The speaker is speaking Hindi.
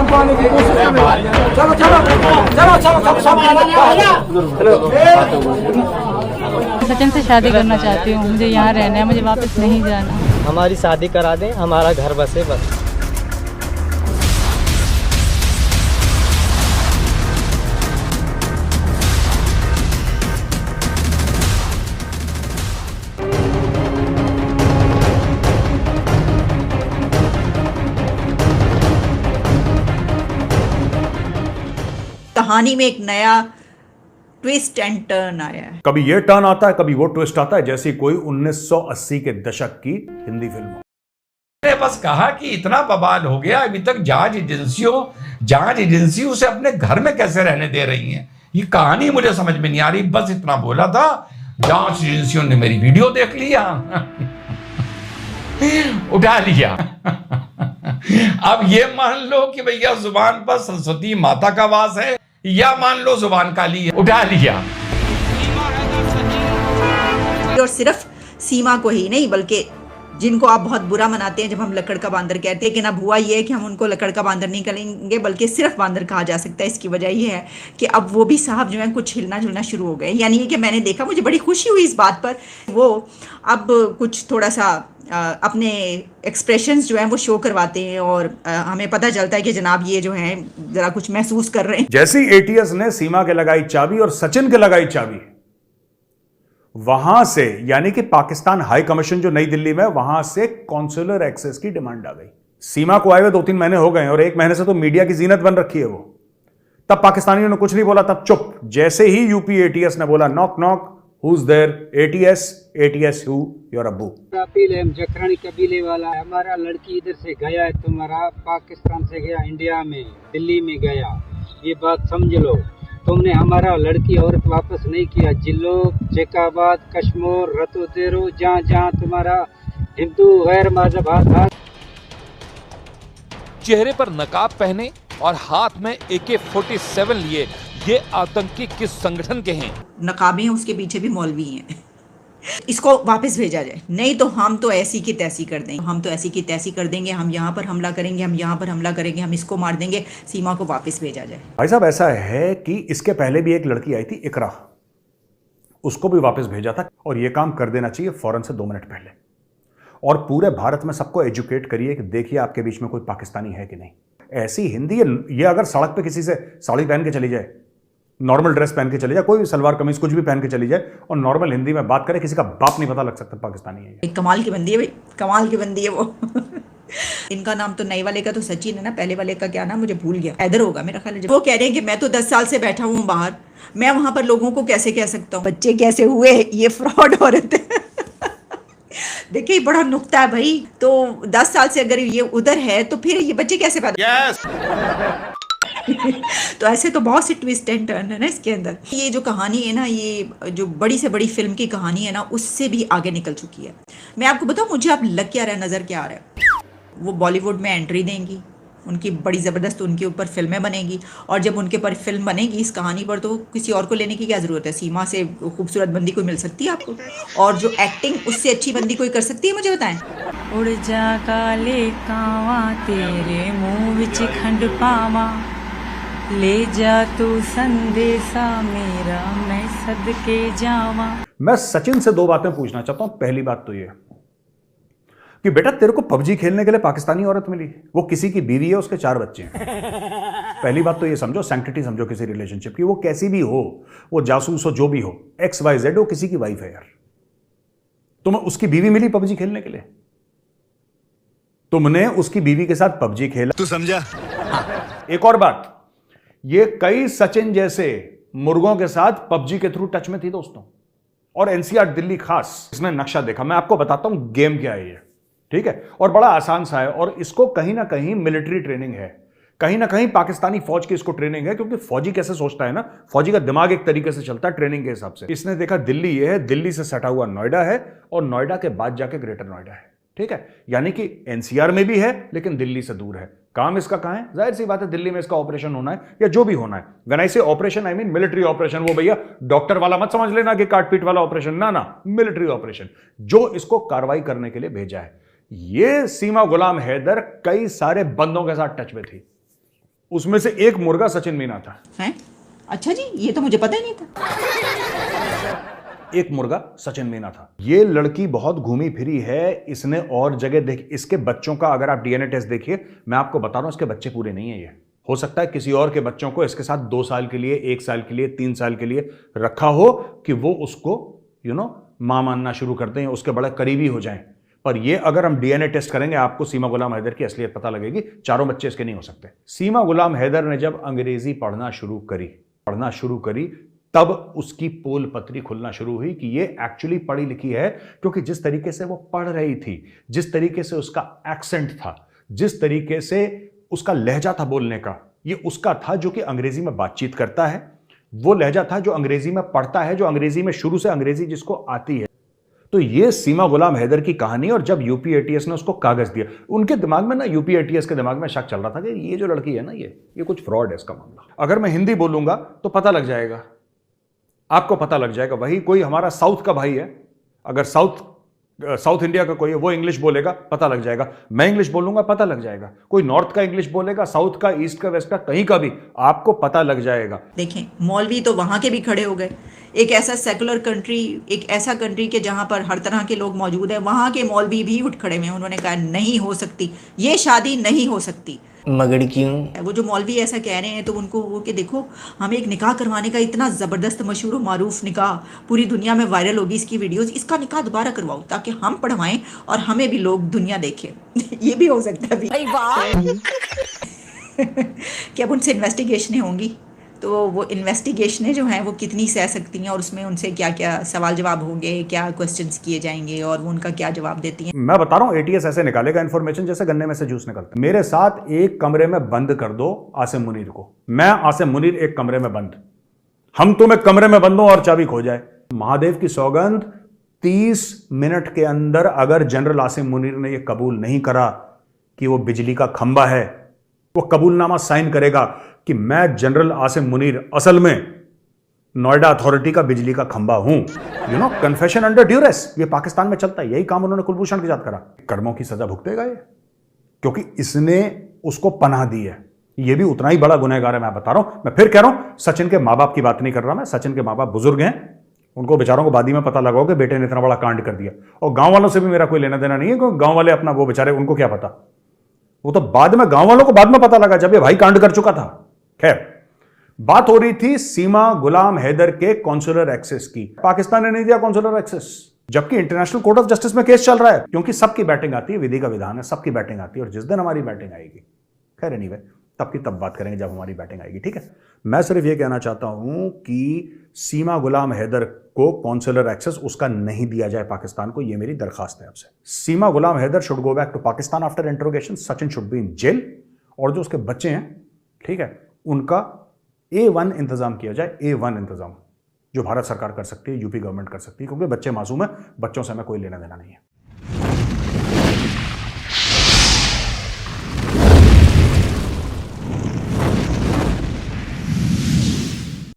पाने की कोशिश कर रहे हैं। चलो चलो चलो चलो चलो सचिन से शादी करना चाहती हूँ, मुझे यहाँ रहना है, मुझे वापस नहीं जाना। हमारी शादी करा दें, हमारा घर बसे बस। कहानी में एक नया ट्विस्ट एंड टर्न आया है। कभी ये टर्न आता है, कभी वो ट्विस्ट आता है, जैसी कोई 1980 के दशक की हिंदी फिल्म। मैंने बस कहा कि इतना बवाल हो गया, अभी तक जांच एजेंसियों से अपने घर में कैसे रहने दे रही हैं, ये कहानी मुझे समझ में नहीं आ रही। बस इतना बोला था, जांच एजेंसियों ने मेरी वीडियो देख लिया उठा लिया। अब ये मान लो कि भैया जुबान पर सरस्वती माता का वास है, या मान लो जुबान काली है, उठा लिया। और सिर्फ सीमा को ही नहीं, बल्कि जिनको आप बहुत बुरा मनाते हैं जब हम लकड़ का बांदर कहते हैं, कि ना हुआ ये है कि हम उनको लकड़ का बांदर नहीं कहेंगे बल्कि सिर्फ बांदर कहा जा सकता है। इसकी वजह ये है कि अब वो भी साहब जो है कुछ हिलना जुलना शुरू हो गए। यानी कि मैंने देखा, मुझे बड़ी खुशी हुई इस बात पर, वो अब कुछ थोड़ा सा अपने एक्सप्रेशंस जो हैं वो शो करवाते हैं और हमें पता चलता है कि जनाब ये जो हैं जरा कुछ महसूस कर रहे हैं। जैसी एटीएस ने सीमा के लगाई चाबी और सचिन के लगाई चाबी, वहां से यानी कि पाकिस्तान हाई कमीशन जो नई दिल्ली में, वहां से कॉन्सुलर एक्सेस की डिमांड आ गई। सीमा को आए हुए 2-3 महीने हो गए और 1 महीने से तो मीडिया की जीनत बन रखी है वो। तब पाकिस्तानियों ने कुछ नहीं बोला, तब चुप। जैसे ही यूपी एटीएस ने बोला knock knock, Who's there? ATS who? Your अब्बू। जखरानी कबीले वाला है, हमारा लड़की इधर से गया है, तुम्हारा पाकिस्तान से गया, इंडिया में दिल्ली में गया, ये बात समझ लो। तुमने हमारा लड़की औरत वापस नहीं किया। जिलो, जेकाबाद, कश्मीर, रतोदेरो, जहाँ जहाँ तुम्हारा हिंदू गैर मजहब हाथ। चेहरे पर नकाब पहने और हाथ में AK-47 लिए ये आतंकी किस संगठन के हैं? नकाबी हैं, उसके पीछे भी मौलवी हैं। इसको वापस भेजा जाए, नहीं तो हम तो ऐसी की तैसी कर देंगे, हम तो ऐसी की तैसी कर देंगे, हम यहाँ पर हमला करेंगे, हम यहाँ पर हमला करेंगे, हम इसको मार देंगे। सीमा को वापस भेजा जाए। भाई साहब, ऐसा है कि इसके पहले भी एक लड़की आई थी, इकरा, उसको भी वापस भेजा था। और ये काम कर देना चाहिए फौरन से 2 मिनट पहले। और पूरे भारत में सबको एजुकेट करिए कि देखिए आपके बीच में कोई पाकिस्तानी है कि नहीं। ऐसी हिंदी, ये अगर सड़क पे किसी से साड़ी पहन के चली जाए, नॉर्मल ड्रेस पहन के चली जाए, कोई भी सलवार कमीज कुछ भी पहन के चली जाए और नॉर्मल हिंदी में बात करे, किसी का बाप नहीं पता लग सकता पाकिस्तानी है। कमाल की बंदी है भाई, कमाल की बंदी है वो। इनका नाम तो नए वाले का तो सचिन है ना, पहले वाले का क्या नाम मुझे भूल गया, हैदर होगा मेरा ख्याल है। वो कह रहे हैं कि मैं तो 10 साल से बैठा हूँ बाहर, मैं वहां पर लोगों को कैसे कह सकता हूँ बच्चे कैसे हुए, ये फ्रॉड औरत है। देखिए बड़ा नुक्ता है भाई, तो 10 साल से अगर ये उधर है तो फिर ये बच्चे कैसे पैदा तो ऐसे तो बहुत सी ट्विस्ट एंड टर्न है ना इसके अंदर। ये जो कहानी है ना, ये जो बड़ी से बड़ी फिल्म की कहानी है ना, उससे भी आगे निकल चुकी है। मैं आपको बताऊं, मुझे अब लग क्या रहा है, नज़र क्या आ रहा है, वो बॉलीवुड में एंट्री देंगी, उनकी बड़ी ज़बरदस्त उनके ऊपर फिल्में बनेगी, और जब उनके ऊपर फिल्म बनेगी इस कहानी पर, तो किसी और को लेने की क्या ज़रूरत है। सीमा से खूबसूरत बंदी कोई मिल सकती है आपको, और जो एक्टिंग उससे अच्छी बंदी कोई कर सकती है, मुझे बताएं। उड़ जा काले कावा तेरे मुँह विच खंड पावा, ले जा तू संदेशा मेरा मैं सदके जावा। मैं सचिन से 2 बातें पूछना चाहता हूं। पहली बात तो ये कि बेटा तेरे को पबजी खेलने के लिए पाकिस्तानी औरत मिली, वो किसी की बीवी है, उसके 4 बच्चे हैं। पहली बात तो ये समझो, सैंक्टिटी समझो किसी रिलेशनशिप की, वो कैसी भी हो, वो जासूस हो, जो भी हो, XYZ हो, किसी की वाइफ है यार। तुम्हें उसकी बीवी मिली पबजी खेलने के लिए, तुमने उसकी बीवी के साथ पबजी खेला, तू समझा। एक और बात, ये कई सचिन जैसे मुर्गों के साथ पबजी के थ्रू टच में थी दोस्तों, और एनसीआर दिल्ली खास इसने नक्शा देखा। मैं आपको बताता हूं गेम क्या है ये, ठीक है, और बड़ा आसान सा है, और इसको कहीं ना कहीं मिलिट्री ट्रेनिंग है, कहीं ना कहीं पाकिस्तानी फौज की इसको ट्रेनिंग है, क्योंकि फौजी कैसे सोचता है ना, फौजी का दिमाग एक तरीके से चलता है ट्रेनिंग के हिसाब से। इसने देखा दिल्ली ये है, दिल्ली से सटा हुआ नोएडा है, और नोएडा के बाद जाके ग्रेटर नोएडा है, ठीक है, यानी कि एनसीआर में भी है लेकिन दिल्ली से दूर है। काम इसका कहां है, जाहिर सी बात है दिल्ली में इसका ऑपरेशन होना है या जो भी होना है। व्हेन आई से operation I mean military operation. वो भैया डॉक्टर वाला मत समझ लेना कि काटपीट वाला ऑपरेशन, ना ना, मिलिट्री ऑपरेशन जो इसको कार्रवाई करने के लिए भेजा है। ये सीमा गुलाम हैदर कई सारे बंदों के साथ टच में थी, उसमें से एक मुर्गा सचिन मीना था। हैं? अच्छा जी, ये तो मुझे पता ही नहीं था। एक मुर्गा सचिन मीना था। ये लड़की बहुत घूमी फिरी है, इसने और जगह देख, इसके बच्चों का अगर आप डीएनए टेस्ट देखिए, मैं आपको बता रहा हूं इसके बच्चे पूरे नहीं है। ये हो सकता है किसी और के बच्चों को इसके साथ 2 साल के लिए, 1 साल के लिए, 3 साल के लिए रखा हो कि वो उसको मां मानना शुरू कर दें, उसके बड़े करीबी हो जाएं। पर ये अगर हम डीएनए टेस्ट करेंगे, आपको सीमा गुलाम हैदर की असलियत पता लगेगी। चारों बच्चे इसके नहीं हो सकते। सीमा गुलाम हैदर ने जब अंग्रेजी पढ़ना शुरू करी तब उसकी पोल पत्री खुलना शुरू हुई कि ये एक्चुअली पढ़ी लिखी है, क्योंकि जिस तरीके से वो पढ़ रही थी, जिस तरीके से उसका एक्सेंट था, जिस तरीके से उसका लहजा था बोलने का, ये उसका था जो कि अंग्रेजी में बातचीत करता है, वो लहजा था जो अंग्रेजी में पढ़ता है, जो अंग्रेजी में शुरू से अंग्रेजी जिसको आती है। तो ये सीमा गुलाम हैदर की कहानी। और जब यूपी एटीएस ने उसको कागज दिया, उनके दिमाग में ना, यूपी एटीएस के दिमाग में शक चल रहा था कि ये जो लड़की है ना, ये कुछ फ्रॉड है इसका मामला। अगर मैं हिंदी बोलूंगा तो पता लग जाएगा, आपको पता लग जाएगा। वही कोई हमारा साउथ का भाई है, अगर साउथ इंडिया का कोई है, वो इंग्लिश बोलेगा, पता लग जाएगा। मैं इंग्लिश बोलूंगा, पता लग जाएगा। कोई नॉर्थ का इंग्लिश बोलेगा, साउथ का, ईस्ट का, वेस्ट का, कहीं का भी, आपको पता लग जाएगा। देखें, मौलवी तो वहां के भी खड़े हो गए। एक ऐसा सेकुलर कंट्री, एक ऐसा कंट्री के जहां पर हर तरह के लोग मौजूद हैं, वहां के मौलवी भी उठ खड़े हुए। उन्होंने कहा नहीं हो सकती, ये शादी नहीं हो सकती। मगर क्यों? वो जो मौलवी ऐसा कह रहे हैं तो उनको वो कि देखो, हमें एक निकाह करवाने का इतना ज़बरदस्त मशहूर और मारूफ निकाह पूरी दुनिया में वायरल होगी, इसकी वीडियोस, इसका निकाह दोबारा करवाओ ताकि हम पढ़वाएं और हमें भी लोग दुनिया देखें। ये भी हो सकता है अभी। कि अब उनसे इन्वेस्टिगेशनें होंगी, तो वो इन्वेस्टिगेशनें जो हैं वो कितनी सह सकती हैं और उसमें उनसे क्या क्या सवाल जवाब होंगे, क्या क्वेश्चंस किए जाएंगे और वो उनका क्या जवाब देती हैं। मैं बता रहा हूं, एटीएस ऐसे निकालेगा इन्फॉर्मेशन जैसे गन्ने में से जूस निकलता है। मेरे साथ एक कमरे में बंद कर दो आसिम मुनीर को, मैं आसिम मुनीर एक कमरे में बंद, हम तुम्हें कमरे में बंद हो और चाबी खो जाए। महादेव की सौगंध, 30 मिनट के अंदर अगर जनरल आसिम मुनीर ने यह कबूल नहीं करा कि वो बिजली का खंबा है, वो कबूलनामा साइन करेगा कि मैं जनरल आसिम मुनीर असल में नोएडा अथॉरिटी का बिजली का खंबा हूं, कन्फेशन अंडर ड्यूरेस, ये पाकिस्तान में चलता है। यही काम उन्होंने कुलभूषण के साथ करा। कर्मों की सजा भुगतेगा ये, क्योंकि इसने उसको पनाह दी है। ये भी उतना ही बड़ा गुनहगार है, मैं बता रहा हूं। मैं फिर कह रहा हूं, सचिन के मां बाप की बात नहीं कर रहा मैं। सचिन के मां बाप बुजुर्ग हैं, उनको बेचारों को बाद में पता लगा कि बेटे ने इतना बड़ा कांड कर दिया। और गांव वालों से भी मेरा कोई लेना देना नहीं है, क्योंकि गांव वाले अपना, वो बेचारे, उनको क्या पता, वो तो बाद में, गांव वालों को बाद में पता लगा जब ये भाई कांड कर चुका था। खैर, बात हो रही थी सीमा गुलाम हैदर के कॉन्सुलर एक्सेस की। पाकिस्तान ने नहीं दिया कॉन्सुलर एक्सेस, जबकि इंटरनेशनल कोर्ट ऑफ जस्टिस में केस चल रहा है, क्योंकि सबकी बैटिंग आती है, विधि का विधान है, सबकी बैटिंग आती है। और जिस दिन हमारी बैटिंग आएगी, खैर एनीवे, तब की तब बात करेंगे जब हमारी बैटिंग आएगी, ठीक है। मैं सिर्फ ये कहना चाहता हूं कि सीमा गुलाम हैदर को कॉन्सुलर एक्सेस उसका नहीं दिया जाए पाकिस्तान को, ये मेरी दरखास्त है आपसे। Seema Ghulam Haider should go back to Pakistan after interrogation, Sachin should be in jail, और जो उसके बच्चे हैं, ठीक है, उनका A1 इंतजाम किया जाए। A1 इंतजाम जो भारत सरकार कर सकती है, यूपी गवर्नमेंट कर सकती है, क्योंकि बच्चे मासूम है, बच्चों से हमें कोई लेना देना नहीं है।